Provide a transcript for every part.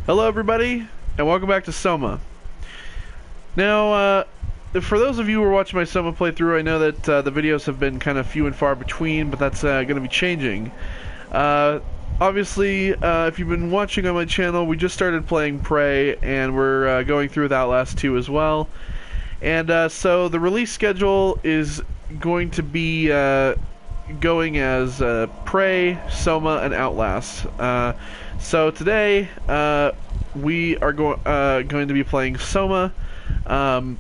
Hello everybody, and welcome back to Soma. Now, for those of you who are watching my Soma playthrough, I know that the videos have been kind of few and far between, but that's going to be changing. Obviously, if you've been watching on my channel, we just started playing Prey, and we're going through with Outlast 2 as well. And so the release schedule is going to be going as Prey, Soma, and Outlast. So today we are going to be playing Soma, and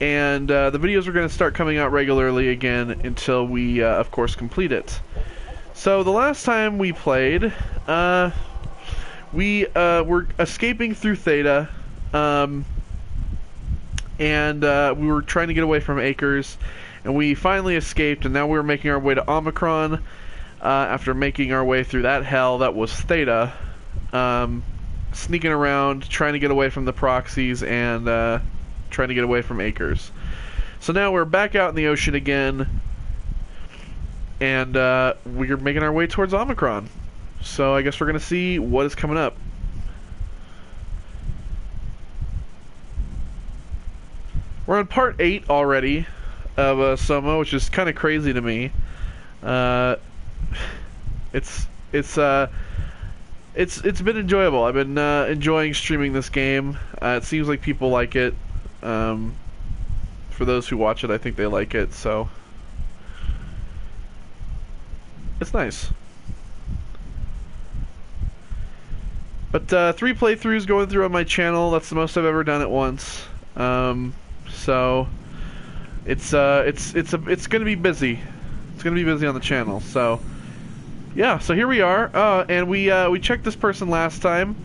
the videos are going to start coming out regularly again until we, of course, complete it. So the last time we played, we were escaping through Theta, and we were trying to get away from Acres, and we finally escaped, and now we're making our way to Omicron. After making our way through that hell that was Theta, sneaking around, trying to get away from the proxies, and trying to get away from Acres. So now we're back out in the ocean again, and we're making our way towards Omicron. So I guess we're going to see what is coming up. We're on part 8 already of Soma, which is kind of crazy to me. It's been enjoyable. I've been enjoying streaming this game. It seems like people like it. For those who watch it, I think they like it, so it's nice. But 3 playthroughs going through on my channel. That's the most I've ever done at once. So it's gonna be busy. It's gonna be busy on the channel. So yeah, so here we are, and we checked this person last time,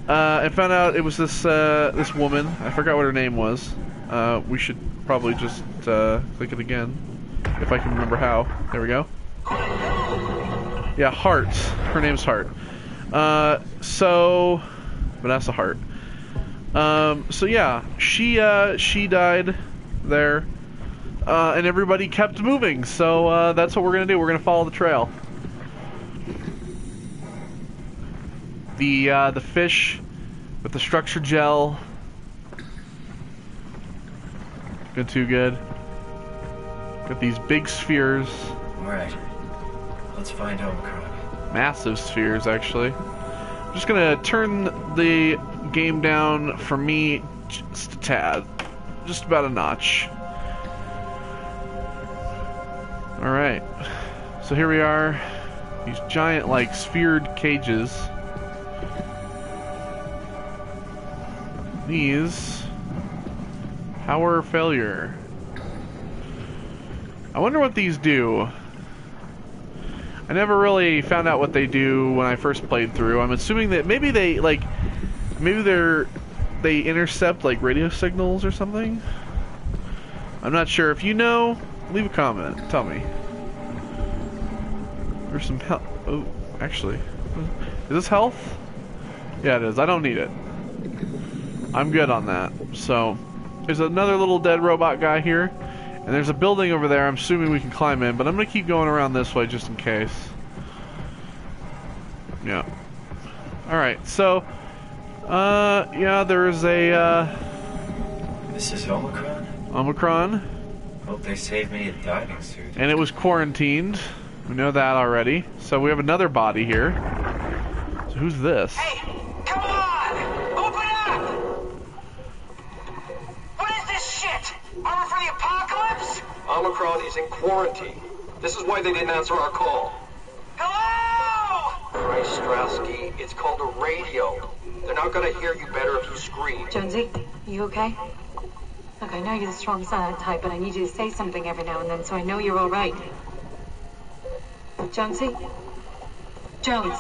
and found out it was this this woman. I forgot what her name was. We should probably just click it again, if I can remember how. There we go. Yeah, Hart. Her name's Hart. So Vanessa Hart. So yeah, she died there, and everybody kept moving. So that's what we're gonna do. We're gonna follow the trail. The fish with the structure gel. Good, too good. Got these big spheres. Alright. Let's find Omicron. Massive spheres, actually. I'm just gonna turn the game down for me just a tad. Just about a notch. Alright. So here we are. These giant, like, sphered cages. These power failure. I wonder what these do. I never really found out what they do when I first played through. I'm assuming that maybe they they intercept like radio signals or something. I'm not sure. If you know, leave a comment. Tell me. There's some health. Oh, actually, is this health? Yeah, it is. I don't need it. I'm good on that. So, there's another little dead robot guy here, and there's a building over there. I'm assuming we can climb in, but I'm gonna keep going around this way just in case. Yeah. Alright, so, yeah, there is a, This is Omicron? Omicron. Hope they saved me a diving suit. And it was quarantined. We know that already. So we have another body here. So who's this? Hey, come on! Open up! What is this shit? Armor for the apocalypse? Omicron is in quarantine. This is why they didn't answer our call. Hello! Christ, Strasky, it's called a radio. They're not gonna hear you better if you scream. Jonesy, you okay? Look, I know you're the strong silent type, but I need you to say something every now and then so I know you're all right. Jonesy? Jones.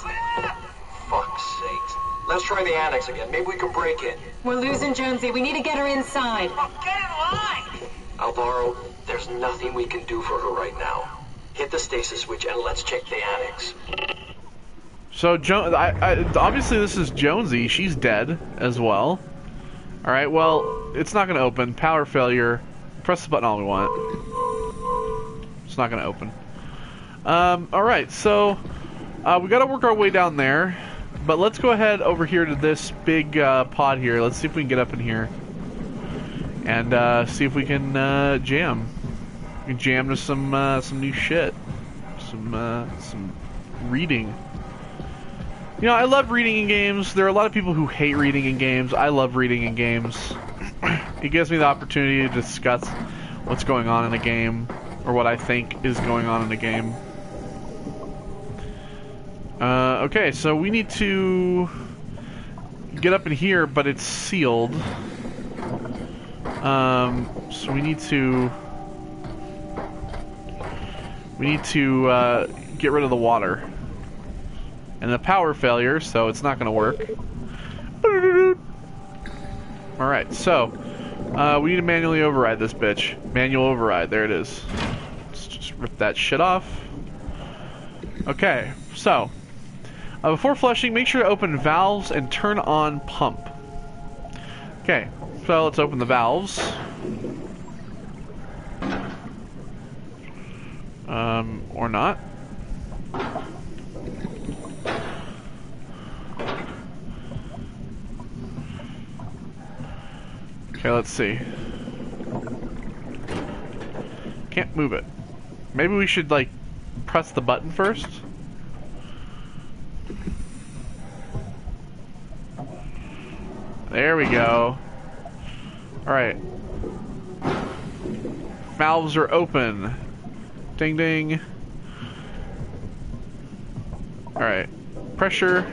Fuck's sakes. Let's try the annex again. Maybe we can break in. We're losing Jonesy. We need to get her inside. Well, get in line! Alvaro, there's nothing we can do for her right now. Hit the stasis switch and let's check the annex. So, obviously this is Jonesy. She's dead as well. Alright, well, it's not going to open. Power failure. Press the button all we want. It's not going to open. Alright, so we got to work our way down there. but let's go ahead over here to this big pod here. Let's see if we can get up in here and see if we can jam. We can jam to some new shit, some reading. You know, I love reading in games. There are a lot of people who hate reading in games. I love reading in games. It gives me the opportunity to discuss what's going on in a game, or what I think is going on in a game. Okay, so we need to get up in here, but it's sealed. So we need to get rid of the water. And the power failure, so it's not going to work. Alright, so we need to manually override this bitch. Manual override, there it is. Let's just rip that shit off. Okay, so before flushing, make sure to open valves and turn on pump. Okay, so let's open the valves. Or not. Okay, let's see. Can't move it. Maybe we should, like, press the button first? There we go. Alright. Valves are open. Ding ding. Alright. Pressure.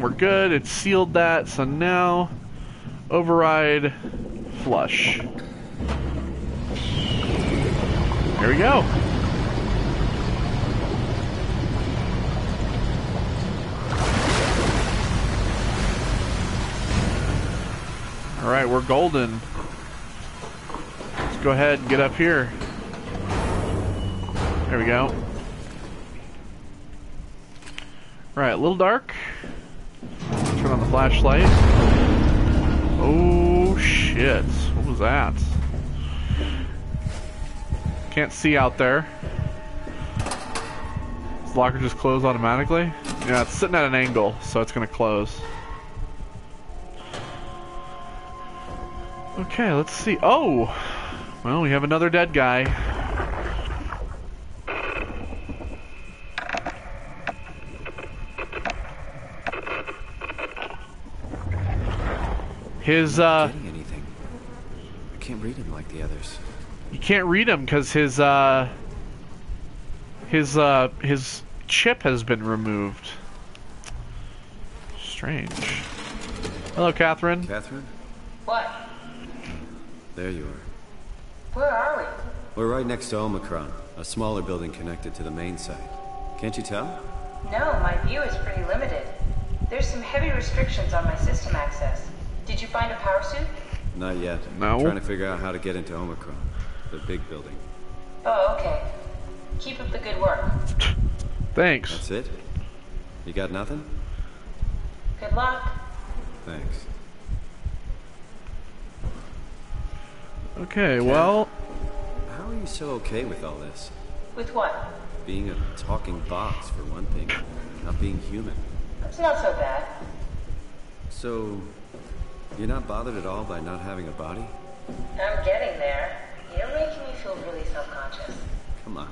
We're good. It's sealed that, so now override flush. There we go. Alright, we're golden. Let's go ahead and get up here. There we go. Alright, a little dark. Turn on the flashlight. Oh shit. What was that? Can't see out there. Does the locker just close automatically? Yeah, it's sitting at an angle, so it's gonna close. Okay, let's see. Oh! Well, we have another dead guy. His, Getting anything. I can't read him like the others. You can't read him because his chip has been removed. Strange. Hello, Catherine. Catherine? What? There you are. Where are we? We're right next to Omicron, a smaller building connected to the main site. Can't you tell? No, my view is pretty limited. There's some heavy restrictions on my system access. Did you find a power suit? Not yet. No. I'm trying to figure out how to get into Omicron, the big building. Oh, okay. Keep up the good work. Thanks. That's it? You got nothing? Good luck. Thanks. Okay, well... How are you so okay with all this? With what? Being a talking box, for one thing. Not being human. It's not so bad. So, you're not bothered at all by not having a body? I'm getting there. You're making me feel really self-conscious. Come on,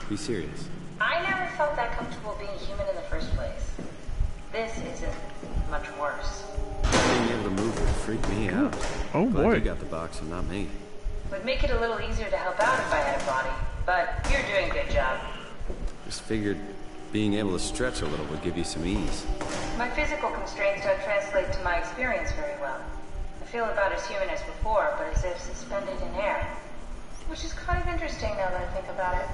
be serious. I never felt that comfortable being human in the first place. This isn't much worse. Being able to move would freak me out. Oh Glad boy. you got the box and not me. Would make it a little easier to help out if I had a body, but you're doing a good job. Just figured being able to stretch a little would give you some ease. My physical constraints don't translate to my experience very well. I feel about as human as before, but as if suspended in air. Which is kind of interesting now that I think about it.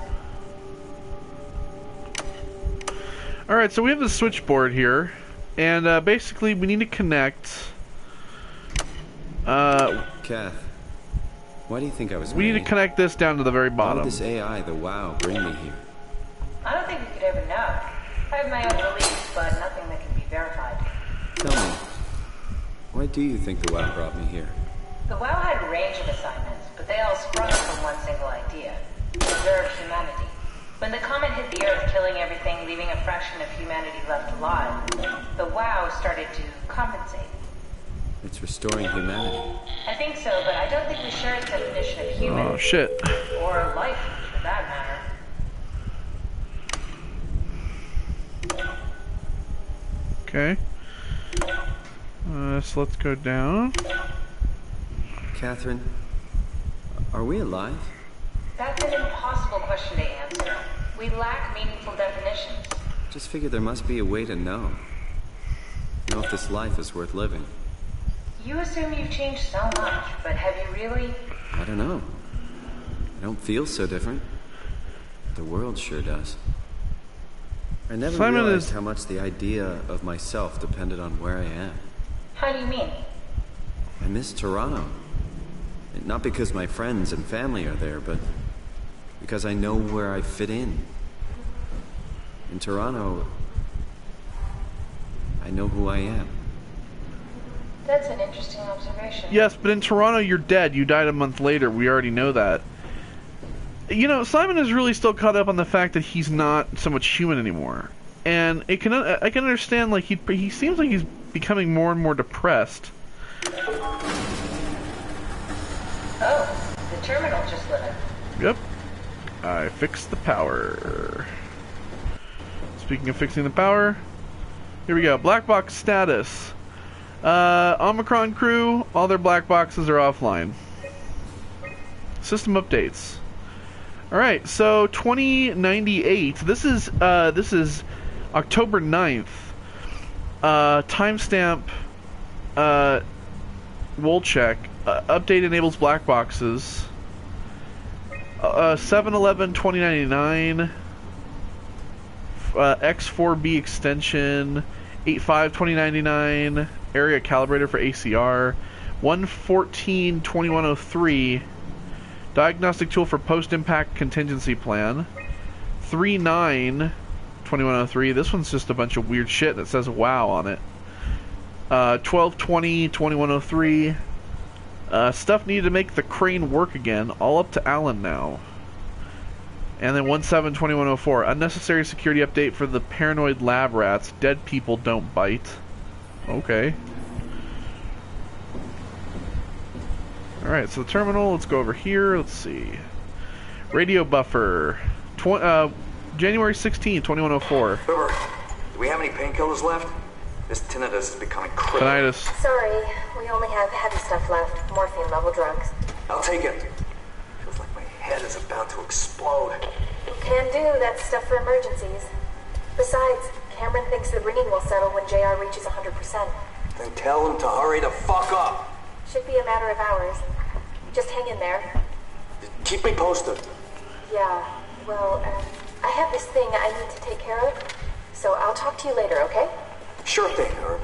Alright, so we have the switchboard here. And basically we need to connect... Kath, why do you think I was we need to made? connect this down to the very How bottom. did this AI, the WoW, bring me here? I don't think you could ever know. I have my own beliefs, but nothing that can be verified. Tell me, why do you think the WoW brought me here? The WoW had a range of assignments, but they all sprung from one single idea. Preserve humanity. When the comet hit the Earth, killing everything, leaving a fraction of humanity left alive, the WoW started to compensate. It's restoring humanity. I think so, but I don't think we share its definition of human. Oh shit. Or life, for that matter. Okay. So let's go down. Catherine, are we alive? That's an impossible question to answer. We lack meaningful definitions. Just figure there must be a way to know. Know if this life is worth living. You assume you've changed so much, but have you really? I don't know. I don't feel so different. The world sure does. I never realized how much the idea of myself depended on where I am. How do you mean? I miss Toronto. Not because my friends and family are there, but because I know where I fit in. In Toronto, I know who I am. That's an interesting observation. Yes, but in Toronto you're dead. You died a month later. We already know that. You know, Simon is really still caught up on the fact that he's not so much human anymore. And I can understand, like, he seems like he's becoming more and more depressed. Oh, the terminal just lit up. Yep. I fixed the power. Speaking of fixing the power, here we go. Black box status. Omicron crew, all their black boxes are offline. System updates. Alright, so 2098. This is October 9th. Timestamp Wolchek. Update enables black boxes. 7/11/2099. X4B extension. 8/5/2099. Area calibrator for ACR. 1/14/2103. Diagnostic tool for post-impact contingency plan. 3/9/2103. This one's just a bunch of weird shit that says WoW on it. 12/20/2103. Stuff needed to make the crane work again. All up to Alan now. And then 1/7/2104. Unnecessary security update for the paranoid lab rats. Dead people don't bite. Okay. Alright, so the terminal, let's go over here. Let's see. Radio buffer. January 16, 2104. River, do we have any painkillers left? This tinnitus is becoming critical. Tinnitus. Sorry, we only have heavy stuff left. Morphine level drugs. I'll take it. Feels like my head is about to explode. Can do, that's stuff for emergencies. Besides, Cameron thinks the ringing will settle when JR reaches 100%. Then tell him to hurry the fuck up. Should be a matter of hours. Just hang in there. Keep me posted. Yeah, well, I have this thing I need to take care of, so I'll talk to you later, okay? Sure thing, Herb.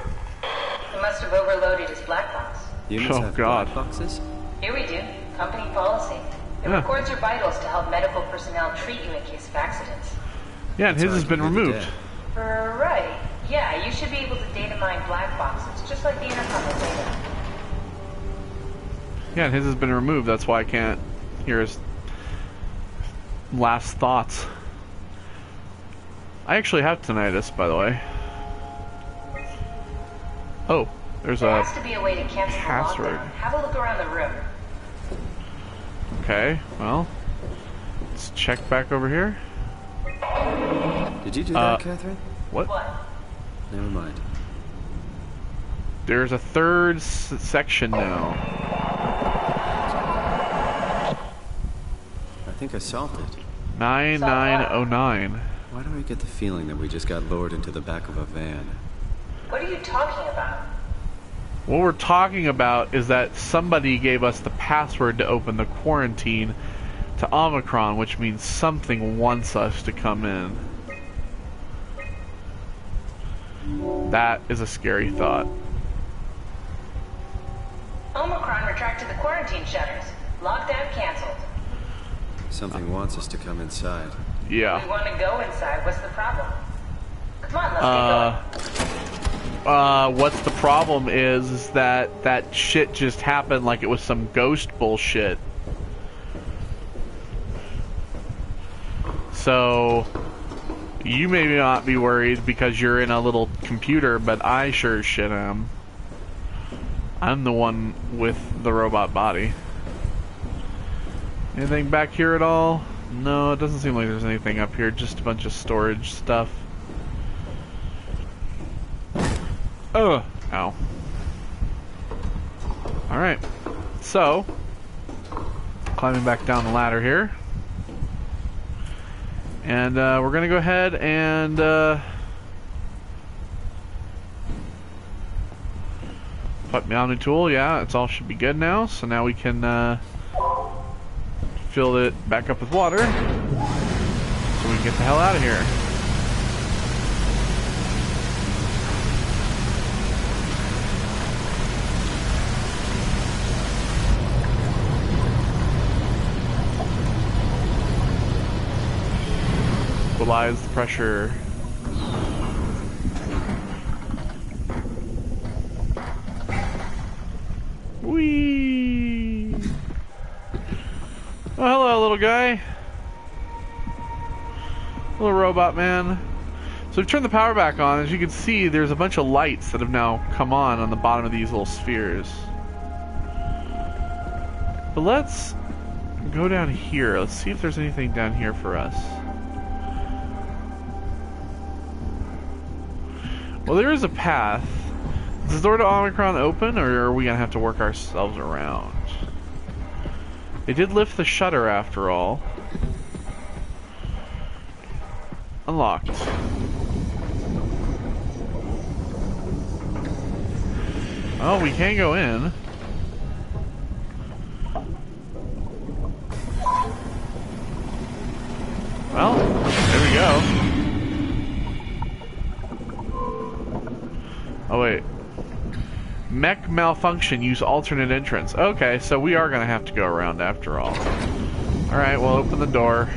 He must have overloaded his black box. Humans have black boxes? Here we do. Company policy. It records your vitals to help medical personnel treat you in case of accidents. Yeah, and his has been removed. Right. Yeah, you should be able to data mine black boxes, just like the intercom will data. Yeah, and his has been removed. That's why I can't hear his last thoughts. I actually have tinnitus, by the way. Oh, there's there has to be a way to cancel password. the lockdown. Have a look around the room. Okay, well, let's check back over here. Did you do that, Catherine? What? Never mind. There's a third section now. I think I solved it. 9909. Why do I get the feeling that we just got lowered into the back of a van? What are you talking about? What we're talking about is that somebody gave us the password to open the quarantine to Omicron, which means something wants us to come in. That is a scary thought. Omicron retracted the quarantine shutters. Lockdown canceled. Something wants us to come inside. Yeah. We want to go inside. What's the problem? Come on, let's get going. What's the problem is that that shit just happened like it was some ghost bullshit. So you may not be worried because you're in a little computer, but I sure as shit am. I'm the one with the robot body. Anything back here at all? No, it doesn't seem like there's anything up here, just a bunch of storage stuff. Oh, ow. Alright, so, climbing back down the ladder here. And we're going to go ahead and put down the tool. Yeah, it's all should be good now. So now we can fill it back up with water so we can get the hell out of here. Equalize the pressure. Whee! Oh, hello, little guy. Little robot man. So we've turned the power back on. As you can see, there's a bunch of lights that have now come on the bottom of these little spheres. But let's go down here. Let's see if there's anything down here for us. Well, there is a path. Is the door to Omicron open, or are we gonna have to work ourselves around? They did lift the shutter after all. Unlocked. Oh, we can go in. Well, there we go. Oh wait. Mech malfunction, use alternate entrance. Okay, so we are gonna have to go around after all. Alright, we'll open the door.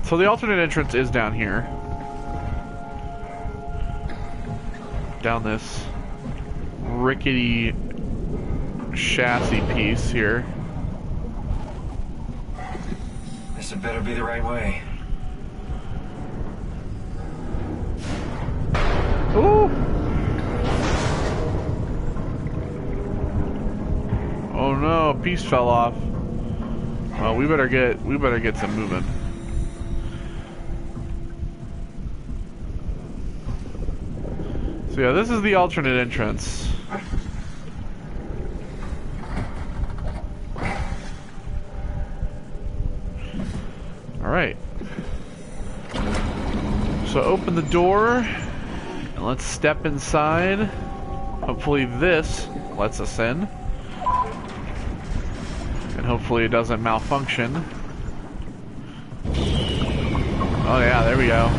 So the alternate entrance is down here. Down this rickety chassis piece here. This had better be the right way. Ooh! Oh no, a piece fell off. Well, we better get some moving. So yeah, this is the alternate entrance. Alright. So open the door, and let's step inside. Hopefully this lets us in. And hopefully it doesn't malfunction. Oh yeah, there we go.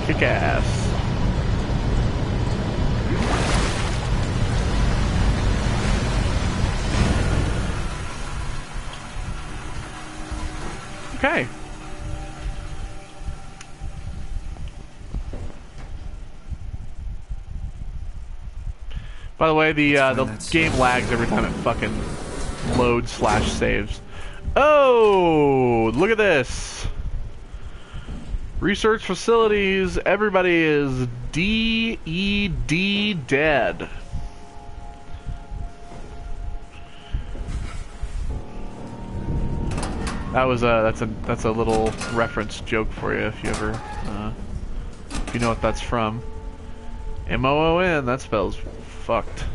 Kick ass. Okay. By the way, the game lags every time it fucking loads / saves. Oh, look at this. Research facilities, everybody is DED dead. That was that's a little reference joke for you if you ever if you know what that's from. MOON, that spells fucked.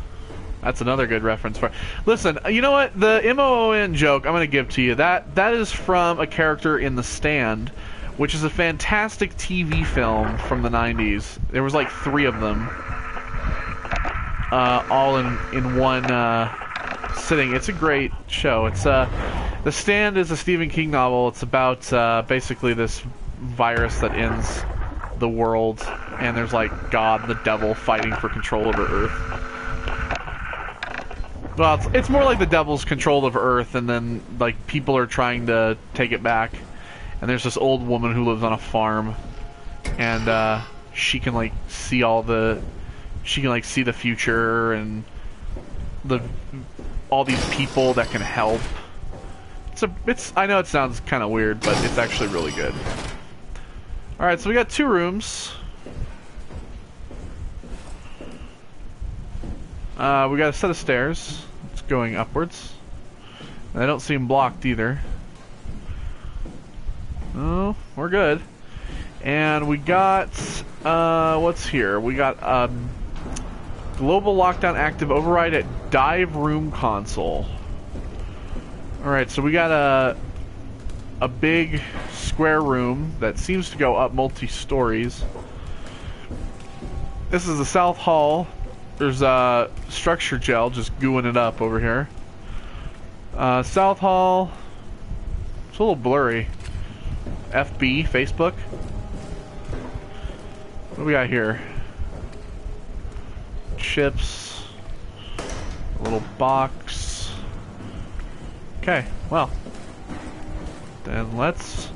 That's another good reference for. Listen, you know what? The MOON joke I'm gonna give to you. That is from a character in The Stand, which is a fantastic TV film from the 90s. There was like 3 of them, all in one sitting. It's a great show. It's The Stand is a Stephen King novel. It's about basically this virus that ends the world, and there's like God and the devil fighting for control over Earth. Well, it's more like the devil's control of Earth, and then like people are trying to take it back. And there's this old woman who lives on a farm, and she can like see see the future, and all these people that can help. I know it sounds kind of weird, but it's actually really good. Alright, so we got 2 rooms. We got a set of stairs. It's going upwards. They don't seem blocked either. Oh, we're good. And we got, what's here? We got, global lockdown active, override at dive room console. Alright, so we got a big square room that seems to go up multi-stories. This is the South Hall. There's structure gel just gooing it up over here. South Hall. It's a little blurry. FB, Facebook. What do we got here? Chips. A little box. Okay, well. Then let's...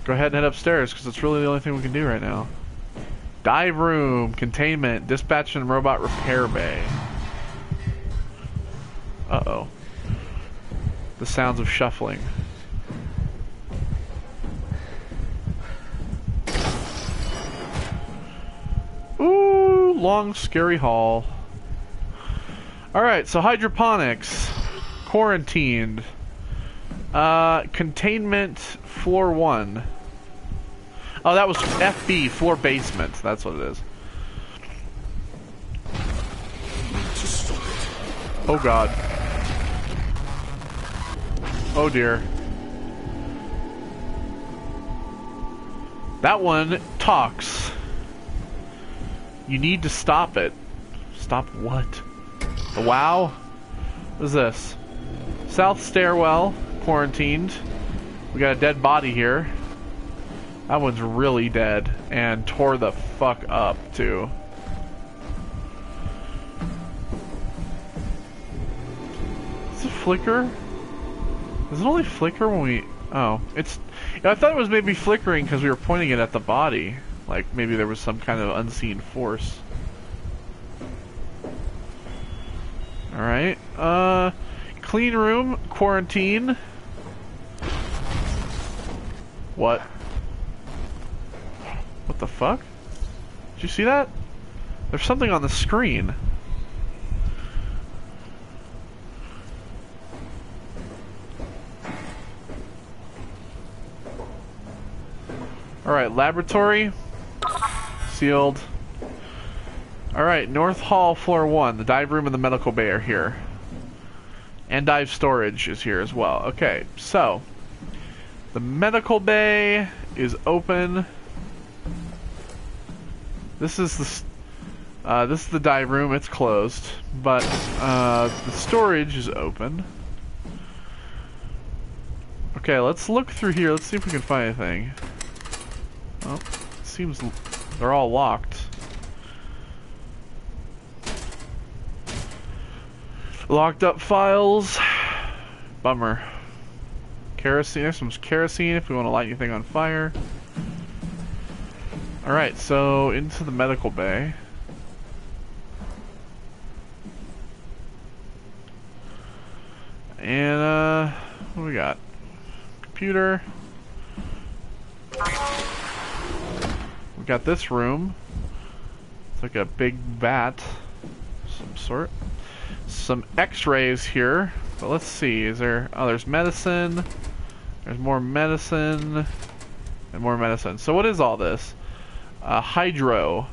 go ahead and head upstairs, because it's really the only thing we can do right now. Dive room, containment, dispatch and robot repair bay. Uh-oh. The sounds of shuffling. Ooh, long, scary hall. Alright, so hydroponics. Quarantined. Containment, floor 1. Oh, that was FB, floor basement. That's what it is. Oh god. Oh dear. That one talks. You need to stop it. Stop what? The WoW? What is this? South stairwell, quarantined. We got a dead body here. That one's really dead and tore the fuck up too. Does it flicker? Does it only flicker when we... Oh, it's... I thought it was maybe flickering because we were pointing it at the body. Like maybe there was some kind of unseen force. Alright, clean room, quarantine. What? What the fuck? Did you see that? There's something on the screen. Alright, laboratory. Sealed. Alright, North Hall, floor 1. The dive room and the medical bay are here. And dive storage is here as well. Okay, so the medical bay is open. This is the dive room. It's closed, but the storage is open. Okay, let's look through here. Let's see if we can find anything. Well, it seems they're all locked. Locked up files. Bummer. Kerosene. There's some kerosene if we want to light anything on fire. Alright, so into the medical bay. And, what do we got? Computer. We got this room. It's like a big vat of some sort. Some x-rays here, but let's see, is there... Oh, there's medicine. There's more medicine. And more medicine. So what is all this? Hydro.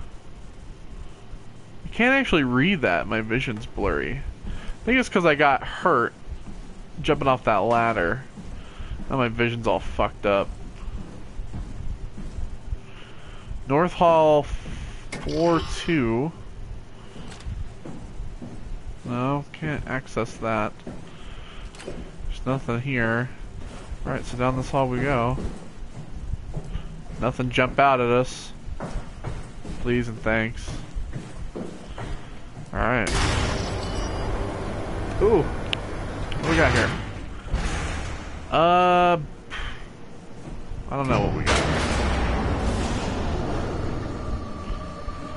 You can't actually read that. My vision's blurry. I think it's because I got hurt jumping off that ladder. Now my vision's all fucked up. North Hall, floor 2. No, can't access that. There's nothing here. Alright, so down this hall we go. Nothing jump out at us. Please and thanks. Alright. Ooh. What do we got here? I don't know what we got.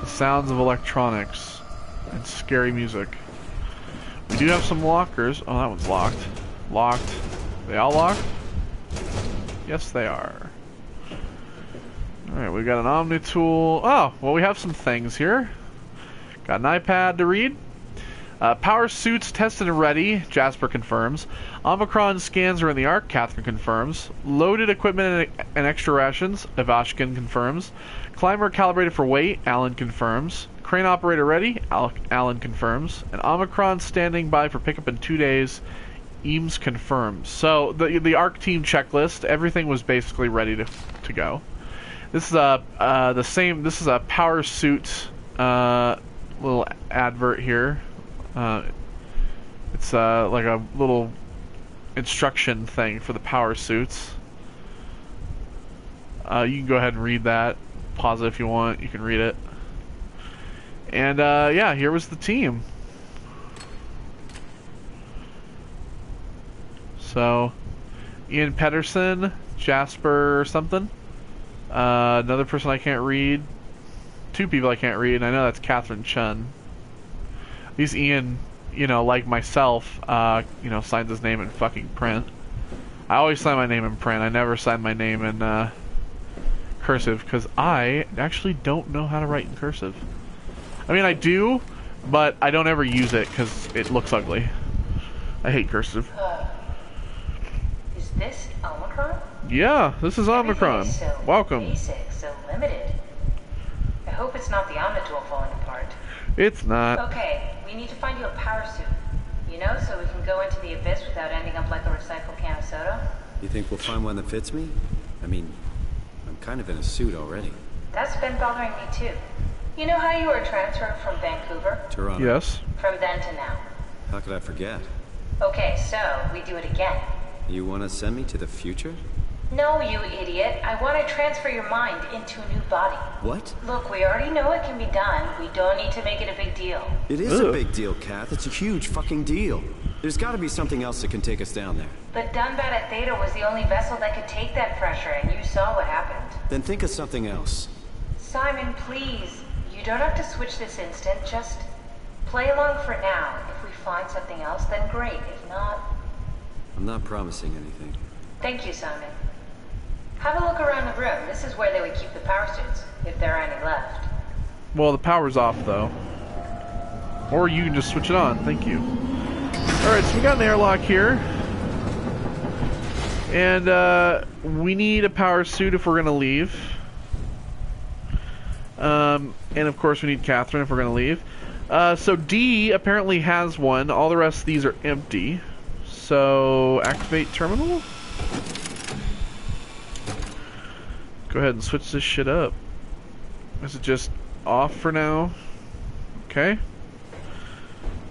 The sounds of electronics and scary music. We do have some lockers. Oh, that one's locked. Locked. They all locked? Yes, they are. Alright, we got an Omni tool. Oh, well, we have some things here. Got an iPad to read. Power suits tested and ready, Jasper confirms. Omicron scans are in the Ark, Catherine confirms. Loaded equipment and extra rations, Ivashkin confirms. Climber calibrated for weight, Alan confirms. Crane operator ready, Alan confirms. And Omicron standing by for pickup in 2 days, Eames confirms. So the Ark team checklist, everything was basically ready to go. This is this is a power suit little advert here. It's like a little instruction thing for the power suits. You can go ahead and read that. Pause it if you want. You can read it. And yeah, here was the team. So, Ian Pedersen, Jasper something. Another person I can't read. Two people I can't read, and I know that's Catherine Chun. These Ian, you know, like myself, you know, signs his name in fucking print. I always sign my name in print. I never sign my name in cursive, because I actually don't know how to write in cursive. I mean, I do, but I don't ever use it because it looks ugly. I hate cursive. Is this Omicron? Yeah, this is Omicron. Everything is so Welcome. basic, so limited. I hope it's not the Omnitool falling apart. It's not. Okay, we need to find you a power suit. You know, so we can go into the abyss without ending up like a recycled can of soda. You think we'll find one that fits me? I mean, I'm kind of in a suit already. That's been bothering me too. You know how you were transferred from Vancouver? Toronto. Yes. From then to now. How could I forget? Okay, so we do it again. You want to send me to the future? No, you idiot. I want to transfer your mind into a new body. What? Look, we already know it can be done. We don't need to make it a big deal. It is a big deal, Kath. It's a huge fucking deal. There's got to be something else that can take us down there. But Dunbat at Theta was the only vessel that could take that pressure, and you saw what happened. Then think of something else. Simon, please. You don't have to switch this instant. Just play along for now. If we find something else, then great. If not... I'm not promising anything. Thank you, Simon. Have a look around the room. This is where they would keep the power suits, if there are any left. Well, the power's off, though. Or you can just switch it on. Thank you. Alright, so we got an airlock here. And, we need a power suit if we're gonna leave. And of course we need Catherine if we're gonna leave. So D apparently has one. All the rest of these are empty. So, activate terminal? Go ahead and switch this shit up. Is it just off for now? Okay.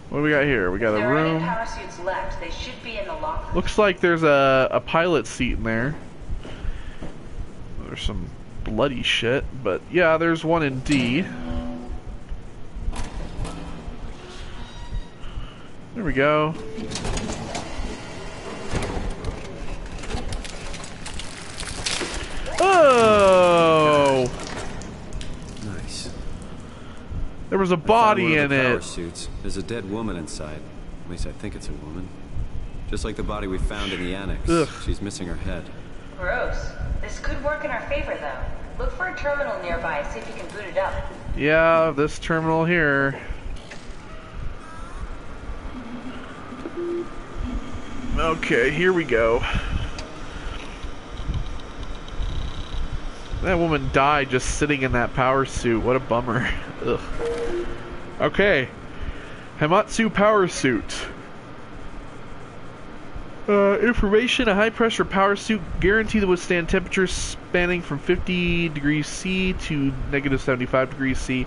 What do we got here? We got a room. There are any power suits left. They should be in the locker. Looks like there's a pilot seat in there. There's some bloody shit, but yeah, there's one in D. There we go. Oh! Nice. There was a body in Power it. suits. There's a dead woman inside. At least I think it's a woman. Just like the body we found in the annex. Ugh. She's missing her head. Gross. This could work in our favor, though. Look for a terminal nearby. See if you can boot it up. Yeah, this terminal here. Okay, here we go. That woman died just sitting in that power suit. What a bummer. Ugh. Okay. Hamatsu power suit. Information, a high-pressure power suit guaranteed to withstand temperatures spanning from 50 degrees C to negative 75 degrees C,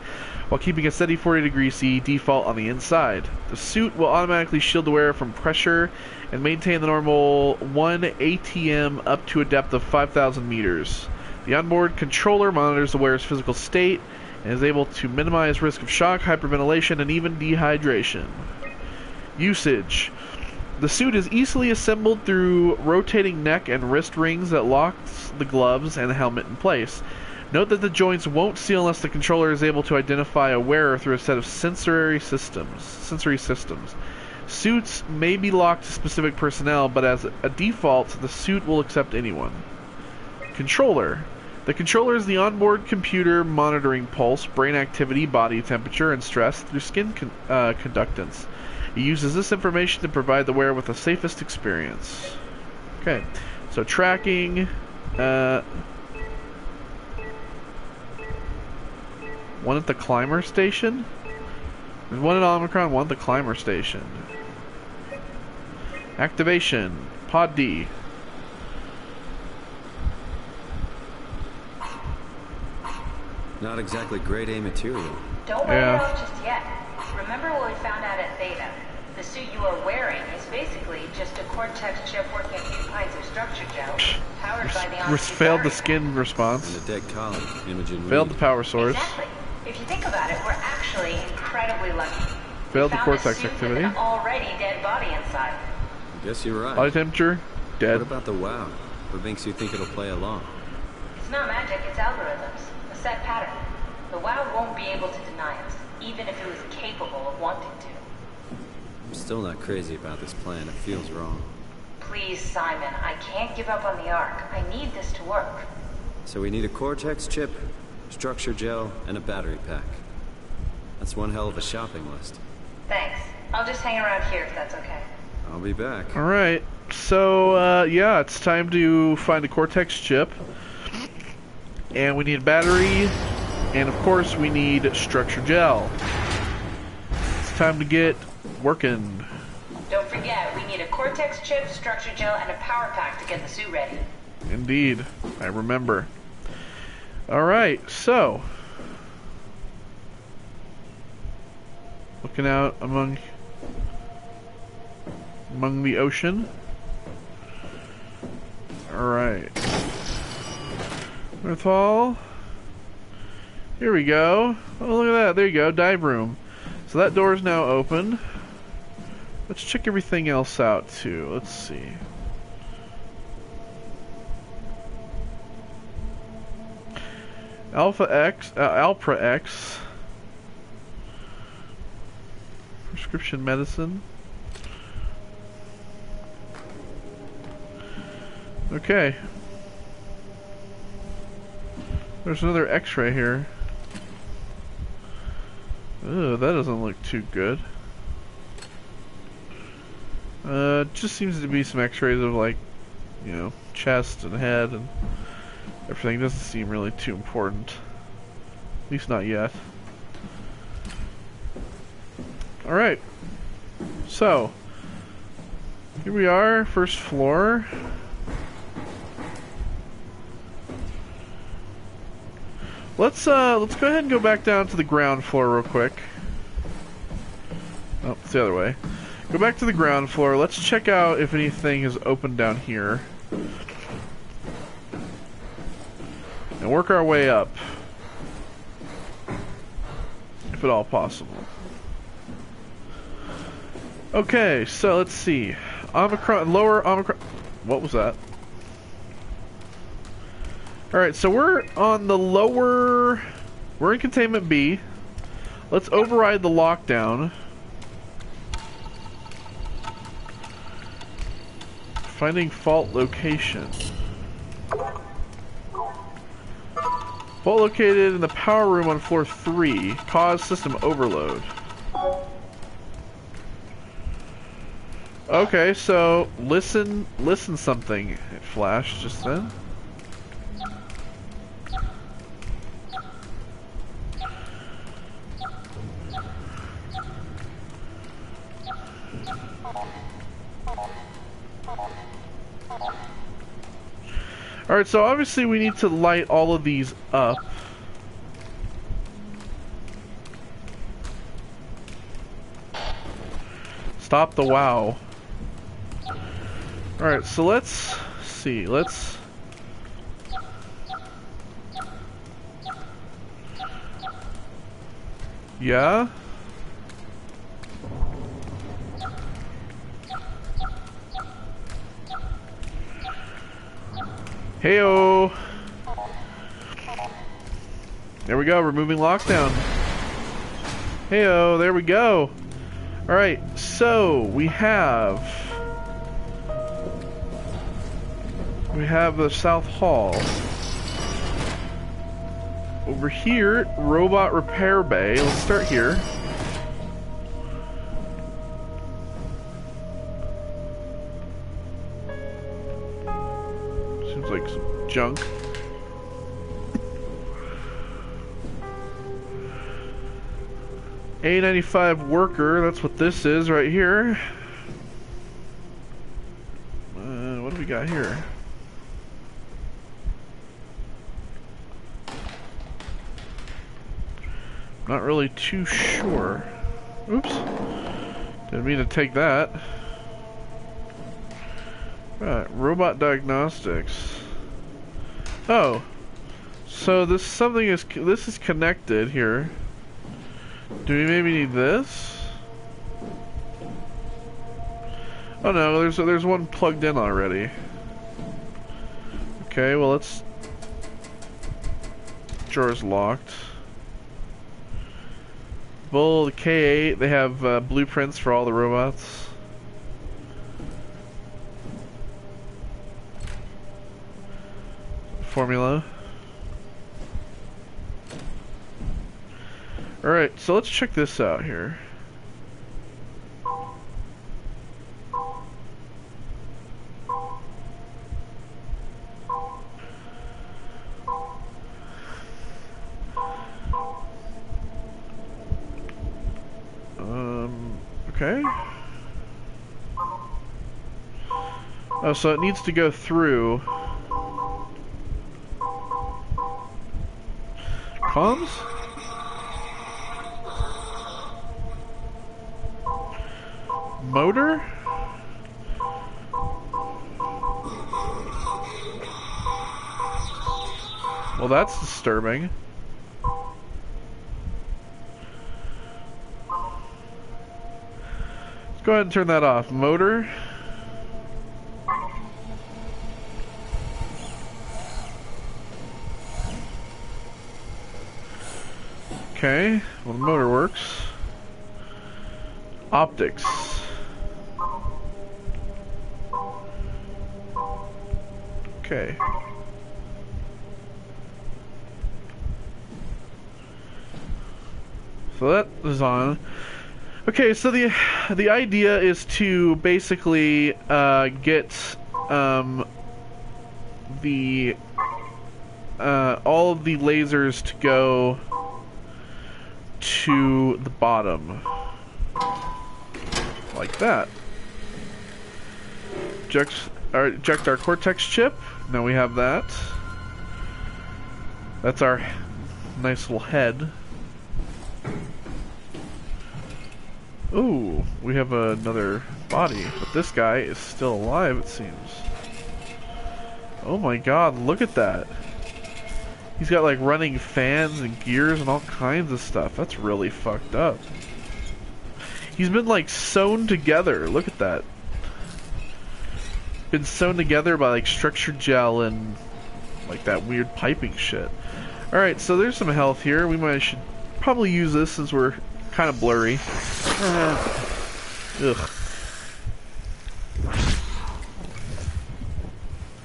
while keeping a steady 40 degrees C default on the inside. The suit will automatically shield the wearer from pressure and maintain the normal 1 ATM up to a depth of 5,000 meters. The onboard controller monitors the wearer's physical state and is able to minimize risk of shock, hyperventilation, and even dehydration. Usage. The suit is easily assembled through rotating neck and wrist rings that locks the gloves and helmet in place. Note that the joints won't seal unless the controller is able to identify a wearer through a set of sensory systems. Suits may be locked to specific personnel, but as a default, the suit will accept anyone. Controller. The controller is the onboard computer monitoring pulse, brain activity, body temperature, and stress through skin conductance. It uses this information to provide the wearer with the safest experience. Okay, so tracking. One at the climber station? There's one at Omicron, one at the climber station. Activation. Pod D. Not exactly grade A material. Don't write it off just yet. Remember what we found out at Theta? The suit you are wearing is basically just a Cortex chip working a few pints of structure gel, powered by the failed the skin response. And a dead column. Imogen Failed the power source. Exactly. If you think about it, we're actually incredibly lucky. Failed the We found cortex a suit activity. with an already dead body inside. I guess you're right. Body temperature, dead. What about the WoW? What makes you think it'll play along? It's not magic, it's algorithms. A set pattern. The WoW won't be able to deny us, even if it was capable of wanting to. I'm still not crazy about this plan. It feels wrong. Please, Simon, I can't give up on the Ark. I need this to work. So we need a Cortex chip, structure gel, and a battery pack. That's one hell of a shopping list. Thanks. I'll just hang around here if that's okay. I'll be back. Alright, so, yeah, it's time to find a Cortex chip. And we need a battery. And, of course, we need structure gel. It's time to get working. Don't forget, we need a Cortex chip, structure gel, and a power pack to get the suit ready. Indeed. I remember. Alright, so. Looking out among the ocean. Alright. Earth Hall. Here we go. Oh, look at that. There you go. Dive room. So that door is now open. Let's check everything else out, too. Let's see. Alpra X. Prescription medicine. Okay. There's another X-ray here. Ugh, that doesn't look too good. Just seems to be some X-rays of, like, you know, chest and head and everything. Doesn't seem really too important. At least not yet. Alright. So, here we are, first floor. Let's go ahead and go back down to the ground floor real quick. Oh, it's the other way. Go back to the ground floor. Let's check out if anything is open down here. And work our way up. If at all possible. Okay, so let's see. Omicron, lower Omicron. What was that? Alright, so we're on the lower... We're in Containment B. Let's override the lockdown. Finding fault location. Fault located in the power room on floor 3. Cause system overload. Okay, so listen something. It flashed just then. Alright, so obviously we need to light all of these up. Stop the wow. Alright, so let's see. Let's... Yeah? Heyo. There we go, removing lockdown. Heyo, there we go. Alright, so we have the South Hall. Over here, robot repair bay. Let's start here. Seems like some junk. A95 worker, that's what this is right here. What do we got here? Not really too sure. Oops. Didn't mean to take that. Right, robot diagnostics. Oh. So this is connected here. Do we maybe need this? Oh no, there's one plugged in already. Okay, well let's... Drawer's locked. Bull, the K8, they have blueprints for all the robots. Formula. Alright, so let's check this out here. Okay. Oh, so it needs to go through. Comms? Motor? Well, that's disturbing. Let's go ahead and turn that off. Motor. Okay, well the motor works. Optics. Okay. So that is on. Okay, so the idea is to basically get the all of the lasers to go to the bottom, like that. Eject our Cortex chip. Now we have that. That's our nice little head. Ooh, we have another body, but this guy is still alive, it seems. Oh my god, look at that. He's got like running fans and gears and all kinds of stuff. That's really fucked up. He's been like sewn together. Look at that. Been sewn together by like structured gel and like that weird piping shit. Alright, so there's some health here. Should probably use this since we're kind of blurry. Ugh.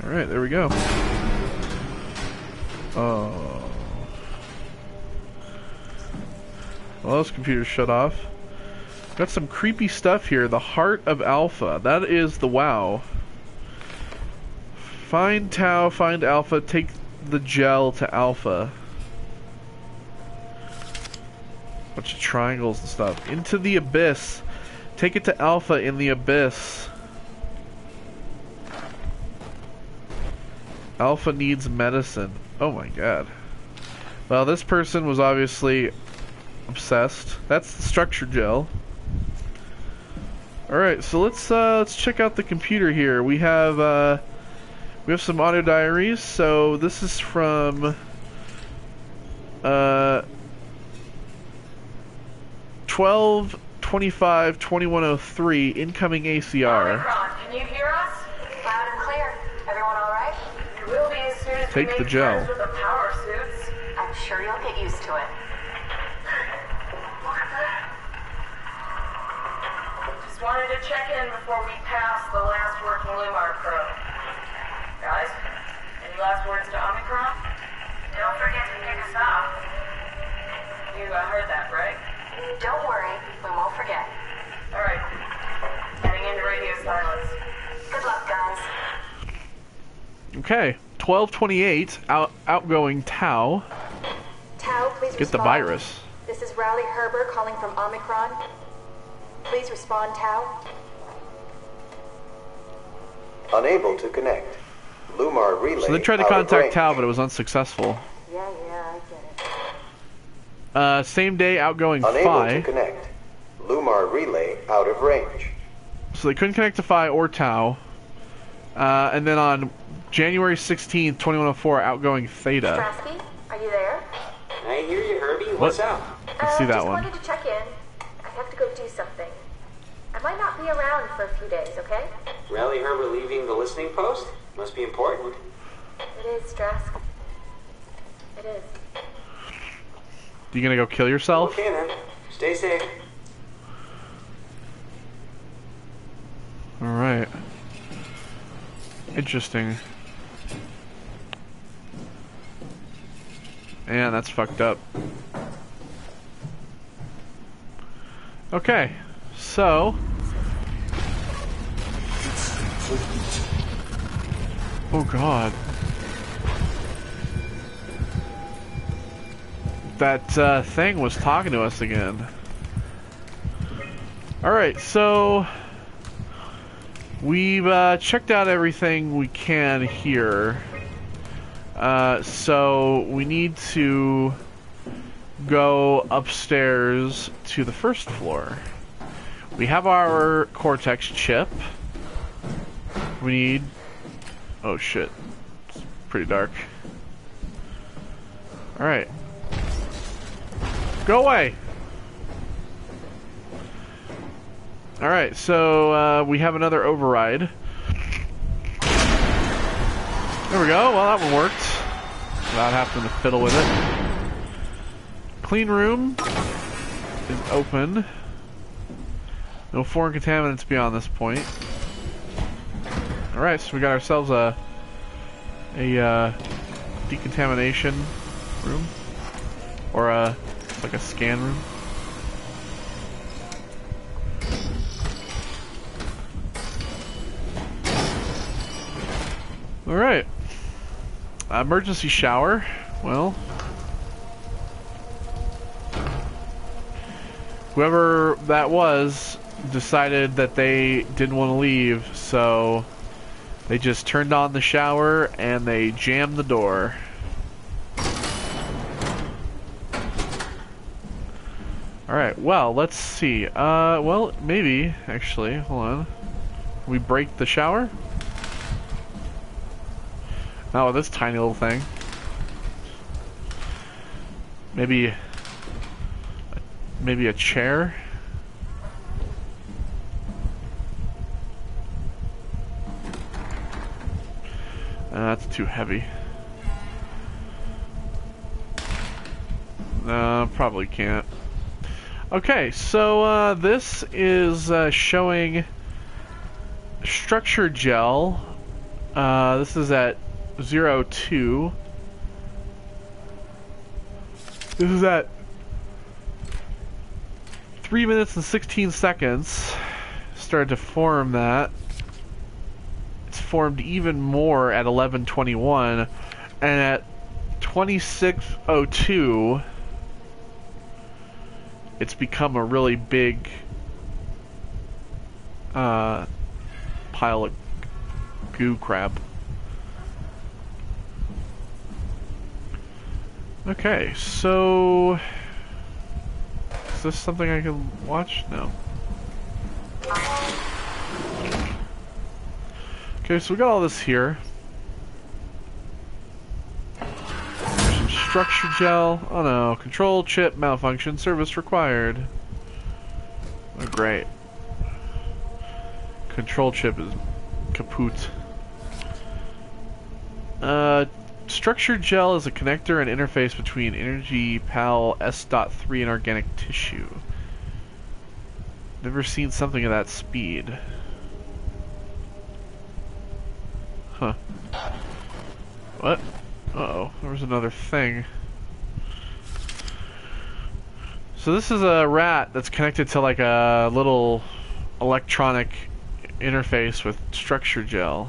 Alright, there we go. Oh. Well, this computer's shut off. Got some creepy stuff here. The Heart of Alpha. That is the WoW. Find Tau, find Alpha, take the gel to Alpha. Bunch of triangles and stuff. Into the Abyss. Take it to Alpha in the Abyss. Alpha needs medicine. Oh my god. Well, this person was obviously obsessed. That's the structure gel. Alright, so let's check out the computer here. We have some audio diaries. So this is from 12/25/2103, incoming ACR. Omicron, can you hear us? Loud and clear. Everyone all right? We'll be as soon as Take we the make gel. friends with the power suits. I'm sure you'll get get used to it. Just wanted to check in before we pass the last working Lumar crew. Guys, any last words to Omicron? Don't forget to pick us up. You heard that, right? Don't worry, we won't forget. All right. Heading into radio silence. Good luck, guys. Okay, 1228 outgoing Tau. Tau, please Get the respond. virus. This is Rowley Herber calling from Omicron. Please respond, Tau. Unable to connect. Lumar relay. So they tried to out of contact range. Tau, but it was unsuccessful. Yeah, I get it. Same day outgoing Unable Phi. to connect. Lumar relay out of range. So they couldn't connect to Phi or Tau. And then on January 16th, 2104, outgoing Theta. Strasky, are you there? I hear you, Herbie. What's up? Let's see that just one. wanted to check in. I have to go do something. I might not be around for a few days, okay? Rally Herbert leaving the listening post? Must be important. It is, Strask. It is. You gonna go kill yourself? Okay then. Stay safe. Alright. Interesting. Man, that's fucked up. Okay, so... Oh god. That thing was talking to us again. Alright, so... We've checked out everything we can here. So we need to go upstairs to the first floor. We have our Cortex chip. We need... Oh shit. It's pretty dark. Alright. Go away! Alright, so we have another override. There we go, well that one worked. Without having to fiddle with it. Clean room is open. No foreign contaminants beyond this point. Alright, so we got ourselves a decontamination room. Or like a scan room. Alright. Emergency shower. Well, whoever that was decided that they didn't want to leave, so they just turned on the shower and they jammed the door. Alright, well, let's see. Well, maybe, actually, hold on. Can we break the shower? Oh, this tiny little thing. Maybe a chair? That's too heavy. No, probably can't. Okay, so this is showing structure gel. This is at 02. This is at 3 minutes and 16 seconds. Started to form that. It's formed even more at 11:21, and at 26:02, it's become a really big pile of goo crap. Okay, so is this something I can watch? No. Okay, so we got all this here. There's some structure gel. Oh no, control chip malfunction, service required. Oh great. Control chip is kaput. Structured gel is a connector and interface between energy PAL S.3 and organic tissue. Never seen something of that speed. Huh. What? Uh-oh, there was another thing. So this is a rat that's connected to like a little electronic interface with structure gel.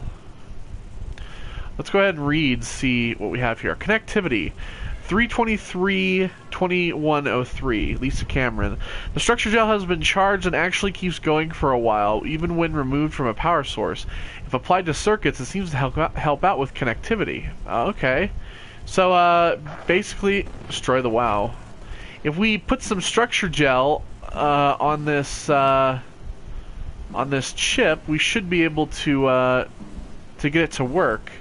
Let's go ahead and read, see what we have here. Connectivity. 323-2103, Lisa Cameron. The structure gel has been charged and actually keeps going for a while, even when removed from a power source. If applied to circuits, it seems to help out with connectivity. Okay. So, basically, destroy the WoW. If we put some structure gel on this chip, we should be able to get it to work.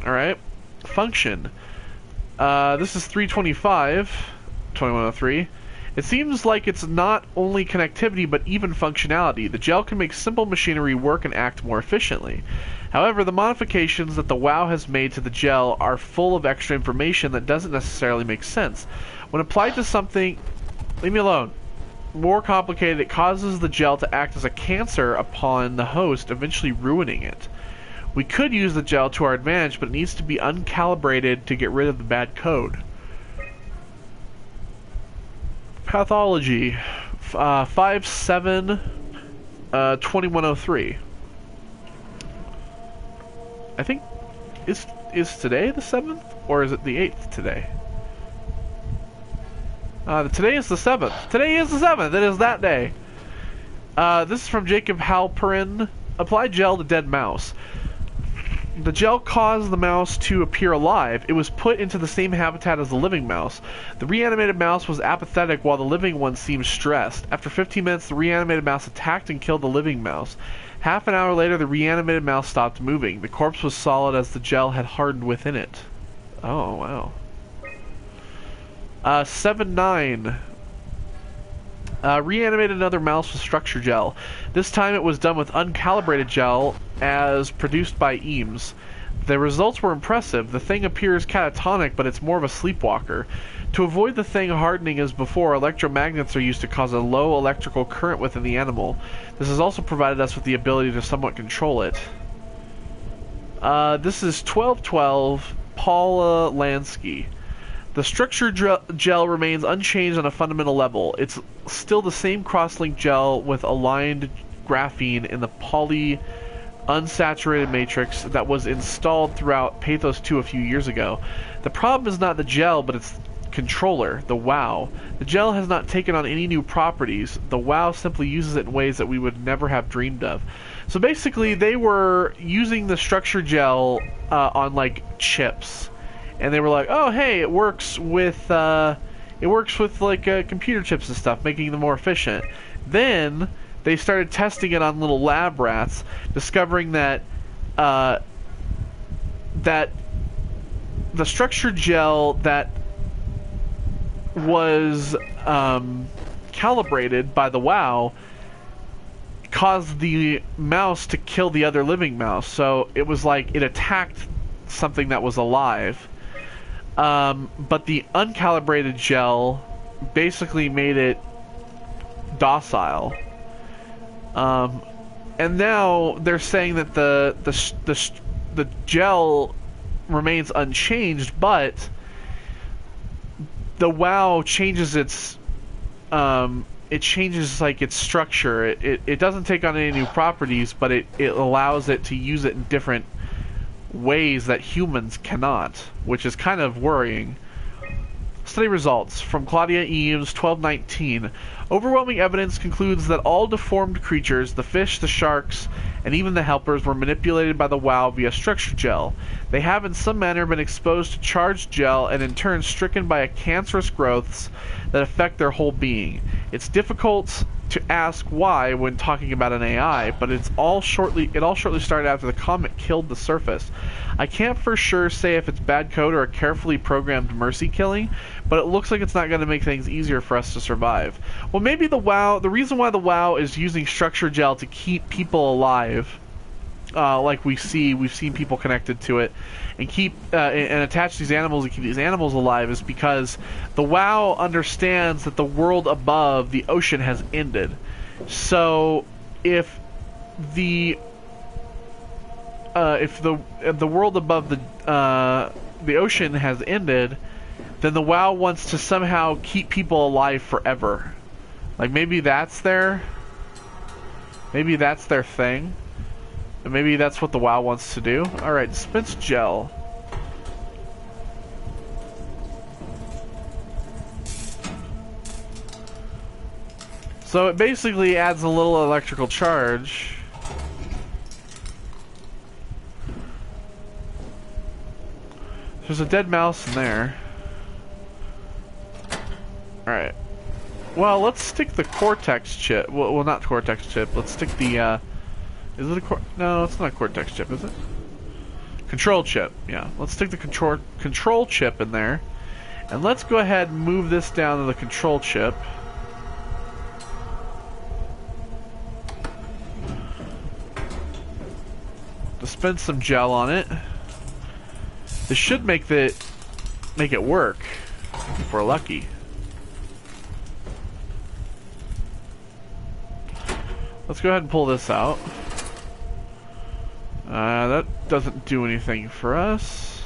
All right. Function. This is 325-2103. It seems like it's not only connectivity but even functionality. The gel can make simple machinery work and act more efficiently. However, the modifications that the WoW has made to the gel are full of extra information that doesn't necessarily make sense. When applied to something, leave me alone, more complicated, it causes the gel to act as a cancer upon the host, eventually ruining it. We could use the gel to our advantage, but it needs to be uncalibrated to get rid of the bad code. Pathology 57-2103. I think is today the 7th or is it the 8th today? Today is the 7th. Today is the 7th. It is that day. This is from Jacob Halperin. Apply gel to dead mouse. The gel caused the mouse to appear alive. It was put into the same habitat as the living mouse. The reanimated mouse was apathetic while the living one seemed stressed. After 15 minutes, the reanimated mouse attacked and killed the living mouse. Half an hour later, the reanimated mouse stopped moving. The corpse was solid as the gel had hardened within it. Oh, wow. 7-9. Reanimated another mouse with structure gel. This time it was done with uncalibrated gel as produced by Eames. The results were impressive. The thing appears catatonic, but it's more of a sleepwalker. To avoid the thing hardening as before, electromagnets are used to cause a low electrical current within the animal. This has also provided us with the ability to somewhat control it. This is 1212 Paula Lansky. The structure gel remains unchanged on a fundamental level. It's still the same cross-link gel with aligned graphene in the poly unsaturated matrix that was installed throughout Pathos 2 a few years ago. The problem is not the gel, but its controller, the WoW. The gel has not taken on any new properties. The WoW simply uses it in ways that we would never have dreamed of. So basically, they were using the structure gel on like chips. And they were like, "Oh, hey, it works with like computer chips and stuff, making them more efficient." Then they started testing it on little lab rats, discovering that that the structured gel that was calibrated by the WoW caused the mouse to kill the other living mouse. So it was like it attacked something that was alive. But the uncalibrated gel basically made it docile. And now they're saying that the gel remains unchanged, but the WoW changes its like its structure. It doesn't take on any new properties, but it allows it to use it in different ways that humans cannot, which is kind of worrying. Study results from Claudia Eames, 1219. Overwhelming evidence concludes that all deformed creatures, the fish, the sharks, and even the helpers, were manipulated by the WoW via structure gel. They have in some manner been exposed to charged gel and in turn stricken by cancerous growths that affect their whole being. It's difficult to ask why when talking about an AI, but it all shortly started after the comet killed the surface. I can't for sure say if it's bad code or a carefully programmed mercy killing, but it looks like it's not going to make things easier for us to survive. Well, maybe the reason why the WoW is using structure gel to keep people alive like we've seen people connected to it, and keep and attach these animals and keep these animals alive, is because the WoW understands that the world above the ocean has ended. So if the world above the ocean has ended, then the WoW wants to somehow keep people alive forever. Like maybe that's their thing. And maybe that's what the WoW wants to do. Alright, dispense gel. So it basically adds a little electrical charge. There's a dead mouse in there. Alright. Well, let's stick the Cortex chip. Well, not Cortex chip. Let's stick the, is it a no, it's not a Cortex chip, is it? Control chip, yeah. Let's stick the control chip in there. And let's go ahead and move this down to the control chip. Dispense some gel on it. This should make it work if we're lucky. Let's go ahead and pull this out. That doesn't do anything for us.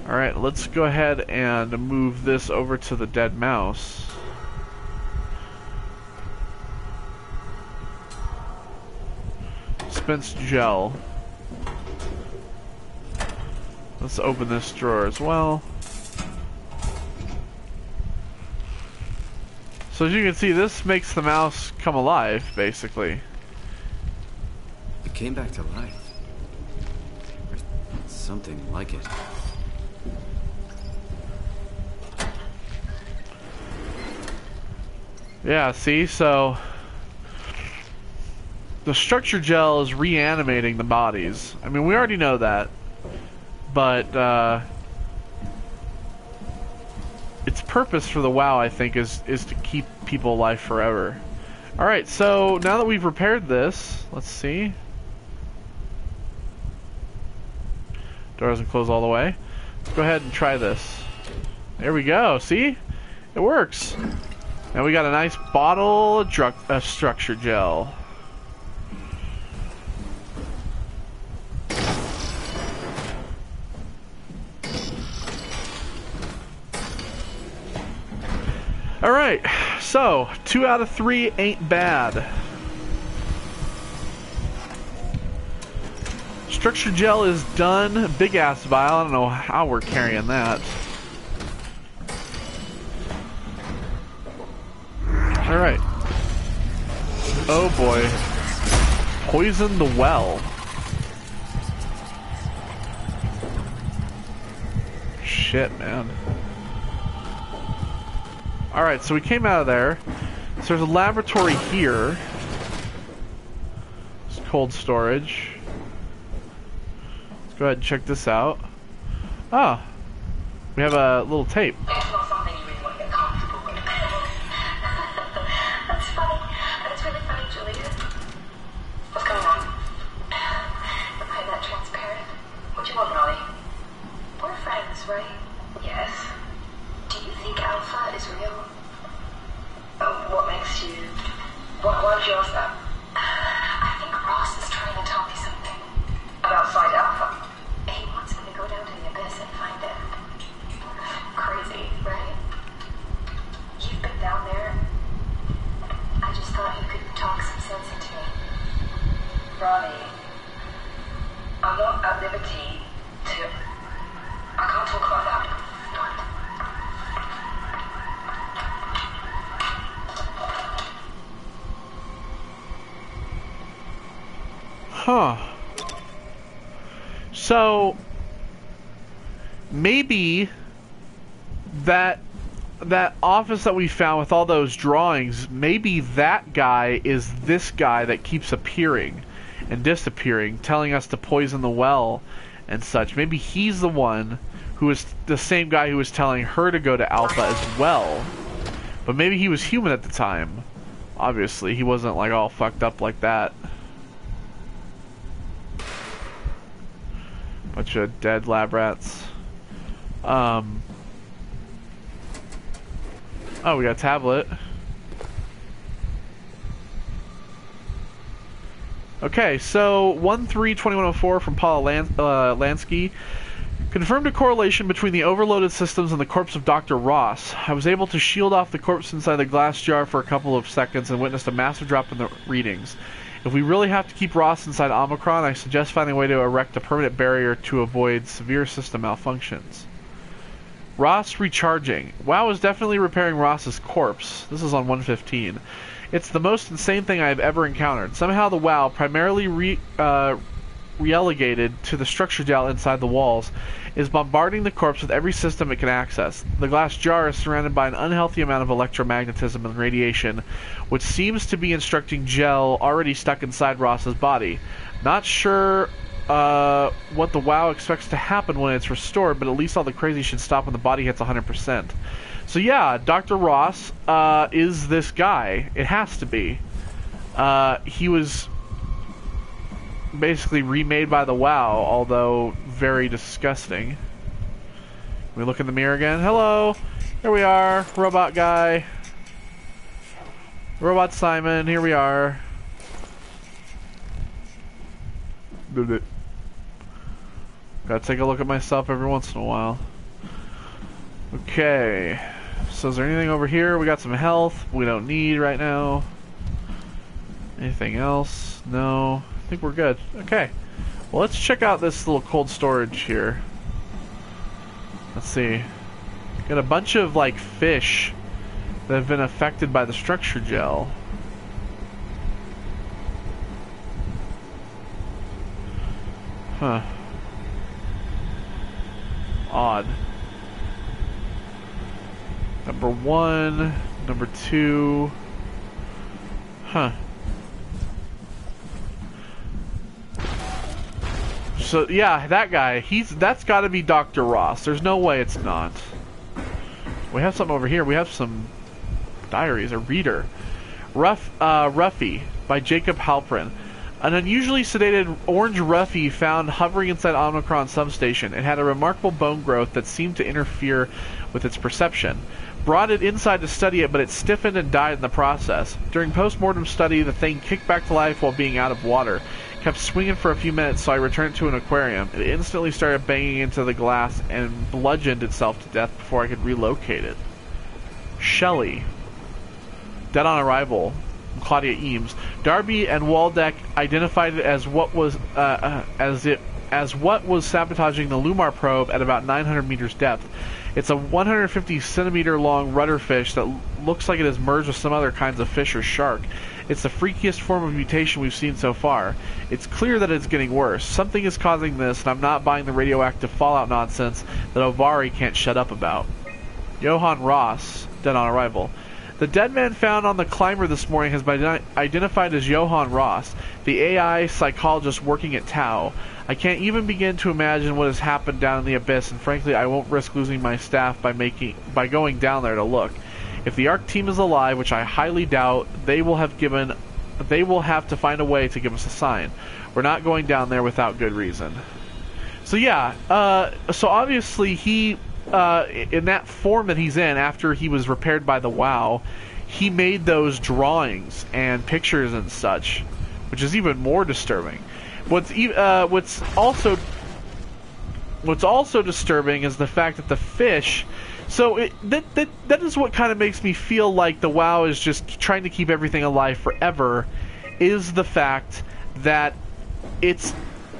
Alright, let's go ahead and move this over to the dead mouse. Dispense gel. Let's open this drawer as well. So as you can see, this makes the mouse come alive, basically. It came back to life. Or something like it. Yeah, see, so the structure gel is reanimating the bodies. I mean, we already know that. But its purpose for the WoW, I think, is to keep people alive forever. Alright, so now that we've repaired this, let's see. Door doesn't close all the way. Let's go ahead and try this. There we go, see? It works. Now we got a nice bottle of structure gel. Alright, so 2 out of 3 ain't bad. Structure gel is done. Big ass vial. I don't know how we're carrying that. Alright. Oh boy. Poison the well. Shit, man. Alright, so we came out of there. So there's a laboratory here. It's cold storage. Let's go ahead and check this out. Ah, we have a little tape. It's not something you really want to get comfortable with. That's funny. That's really funny, Julia. What's going on? Am I that transparent? What you want, Molly? We're friends, right? Yes. Do you think Alpha is real? What makes you... Why would you ask that? I think Ross is trying to tell me something. About Side Alpha? He wants me to go down to the abyss and find it. Crazy, right? You've been down there. I just thought you could talk some sense into me. Ronnie, I'm not at liberty to... I can't talk about that. Huh. So maybe that office that we found with all those drawings, maybe that guy is this guy that keeps appearing and disappearing, telling us to poison the well and such. Maybe he's the one who is the same guy who was telling her to go to Alpha as well. But maybe he was human at the time. Obviously, he wasn't like all fucked up like that. Bunch of dead lab rats. Oh, we got a tablet. Okay, so 13-2104 from Paula Lansky confirmed a correlation between the overloaded systems and the corpse of Dr. Ross. I was able to shield off the corpse inside the glass jar for a couple of seconds and witnessed a massive drop in the readings. If we really have to keep Ross inside Omicron, I suggest finding a way to erect a permanent barrier to avoid severe system malfunctions. Ross recharging. WoW is definitely repairing Ross's corpse. This is on 115. It's the most insane thing I have ever encountered. Somehow the WoW, primarily relegated to the structure gel inside the walls, is bombarding the corpse with every system it can access. The glass jar is surrounded by an unhealthy amount of electromagnetism and radiation, which seems to be instructing gel already stuck inside Ross's body. Not sure what the WoW expects to happen when it's restored, but at least all the crazy should stop when the body hits 100%. So yeah, Dr. Ross is this guy. It has to be. He was basically remade by the WoW, although very disgusting. Can we look in the mirror again? Hello! Here we are, robot guy. Robot Simon, here we are. Gotta take a look at myself every once in a while. Okay. So is there anything over here? We got some health we don't need right now. Anything else? No. I think we're good. Okay. Well, let's check out this little cold storage here. Let's see. Got a bunch of, like, fish that have been affected by the structure gel. Huh. Odd. Number 1, number 2. Huh. So yeah, that guy, that's got to be Dr. Ross. There's no way it's not. We have something over here. We have some diaries, a reader. Ruffy by Jacob Halprin. An unusually sedated orange Ruffy found hovering inside Omicron substation. It had a remarkable bone growth that seemed to interfere with its perception. Brought it inside to study it, but it stiffened and died in the process. During post-mortem study, the thing kicked back to life while being out of water. Kept swinging for a few minutes, so I returned to an aquarium. It instantly started banging into the glass and bludgeoned itself to death before I could relocate it. Shelley. Dead on arrival. Claudia Eames. Darby and Waldeck identified it as what was sabotaging the Lumar probe at about 900 meters depth. It's a 150 centimeter long rudder fish that looks like it has merged with some other kinds of fish or shark. It's the freakiest form of mutation we've seen so far. It's clear that it's getting worse. Something is causing this, and I'm not buying the radioactive fallout nonsense that Ovari can't shut up about. Johann Ross, dead on arrival. The dead man found on the climber this morning has been identified as Johann Ross, the AI psychologist working at Tau. I can't even begin to imagine what has happened down in the abyss, and frankly I won't risk losing my staff by going down there to look. If the ARC team is alive, which I highly doubt, they will have to find a way to give us a sign. We're not going down there without good reason. So yeah, so obviously he, in that form that he's in, after he was repaired by the WoW, he made those drawings and pictures and such, which is even more disturbing. What's also disturbing is the fact that the fish. So that is what kind of makes me feel like the WoW is just trying to keep everything alive forever, is the fact that it's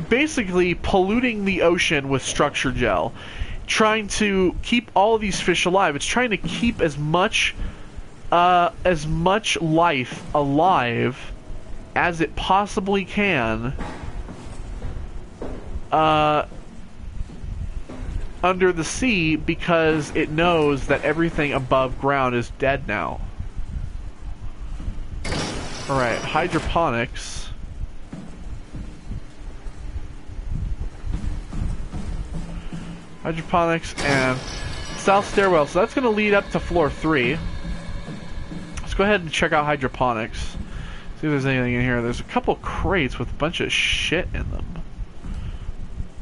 basically polluting the ocean with structure gel, trying to keep all of these fish alive. It's trying to keep as much life alive as it possibly can under the sea, because it knows that everything above ground is dead now. Alright, hydroponics. Hydroponics and south stairwell. So that's going to lead up to floor 3. Let's go ahead and check out hydroponics. See if there's anything in here. There's a couple crates with a bunch of shit in them.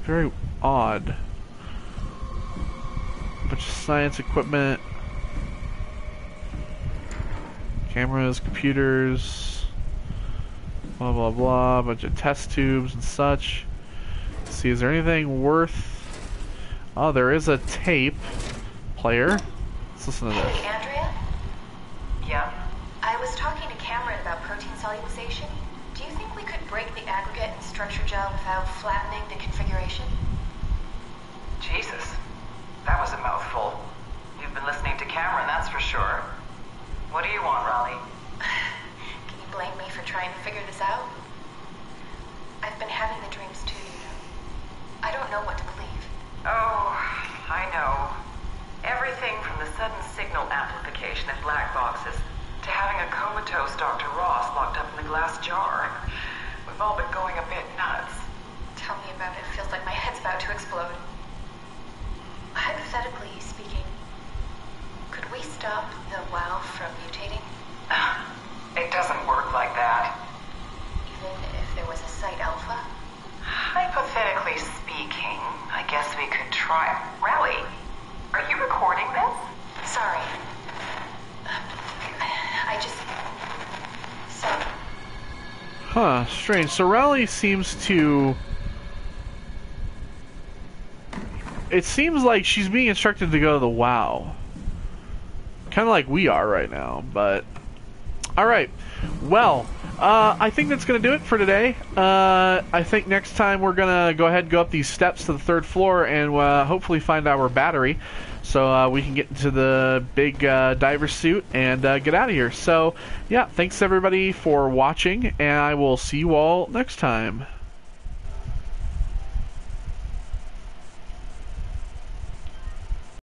Very odd. Bunch of science equipment. Cameras, computers. Blah, blah, blah. Bunch of test tubes and such. Let's see, is there anything worth... Oh, there is a tape player. Let's listen to this. Hey, Andrea? Yeah? I was talking to Cameron about protein solubilization. Do you think we could break the aggregate and structure gel without flattening the configuration? Jesus. That was a mouthful. You've been listening to Cameron, that's for sure. What do you want, Raleigh? Can you blame me for trying to figure this out? I've been having the dreams too, you know. I don't know what to believe. Oh, I know. Everything from the sudden signal amplification in black boxes to having a comatose Dr. Ross locked up in the glass jar. We've all been going a bit nuts. Tell me about it. Feels like my head's about to explode. Hypothetically speaking, could we stop the WoW from mutating? It doesn't work like that. Even if there was a Site Alpha? Hypothetically speaking, I guess we could try. Raleigh, are you recording this? Sorry. I just... So... Huh, strange. So Raleigh seems to... It seems like she's being instructed to go to the WoW. Kind of like we are right now, but... Alright, well, I think that's going to do it for today. I think next time we're going to go ahead and go up these steps to the 3rd floor and hopefully find our battery so we can get into the big diver suit and get out of here. So, yeah, thanks everybody for watching, and I will see you all next time.